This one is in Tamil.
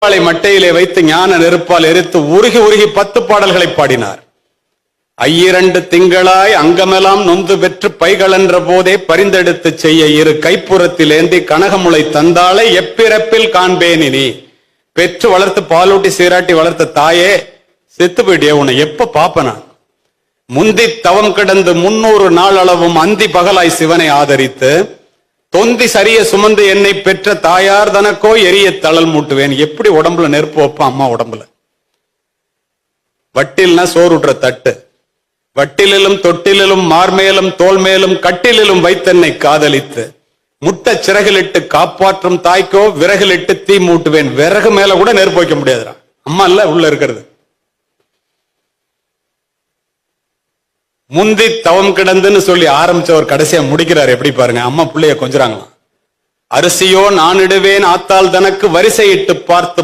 மட்டையிலே வைத்து ஞான நெருப்பால் எரித்து உருகி உருகி 10 பாடல்களை பாடினார். 2 திங்களாய் அங்கமெல்லாம் நொந்து பெற்று பைகளென்ற போதே பரிந்தெடுத்து செய்ய இரு கைப்புறத்தில் ஏந்தி கனகமுளை தந்தாளை எப்பிறப்பில் காண்பேனினி. பெற்று வளர்த்து பாலூட்டி சீராட்டி வளர்த்த தாயே, செத்து போயிட்டே, உன்னை எப்ப பாப்ப நான். முந்தி தவம் கிடந்து 300 நாள் அளவும் அந்தி பகலாய் சிவனை ஆதரித்து தொந்தி சரிய சுமந்து என்னை பெற்ற தாயார் தனக்கோ எரிய தளல் மூட்டுவேன். எப்படி உடம்புல நெருப்பு வைப்பான் அம்மா உடம்புல. வட்டில்னா சோறுற்ற தட்டு, வட்டிலும் தொட்டிலும் மார்மேலும் தோல் மேலும் கட்டிலும் வைத்தென்னை காதலித்து முட்டை சிறகிலிட்டு காப்பாற்றும் தாய்க்கோ விறகிலிட்டு தீ மூட்டுவேன். விறகு மேல கூட நெருப்பு வைக்க முடியாதுடா, அம்மா இல்ல உள்ள இருக்கிறது. முந்தி தவம் கிடந்துன்னு சொல்லி ஆரம்பிச்சவர் கடைசியா முடிக்கிறார் எப்படி பாருங்க. அம்மா பிள்ளைய கொஞ்சறாங்களாம். அரிசியோ நான் இடுவேன் ஆத்தால் தனக்கு வரிசையிட்டு பார்த்து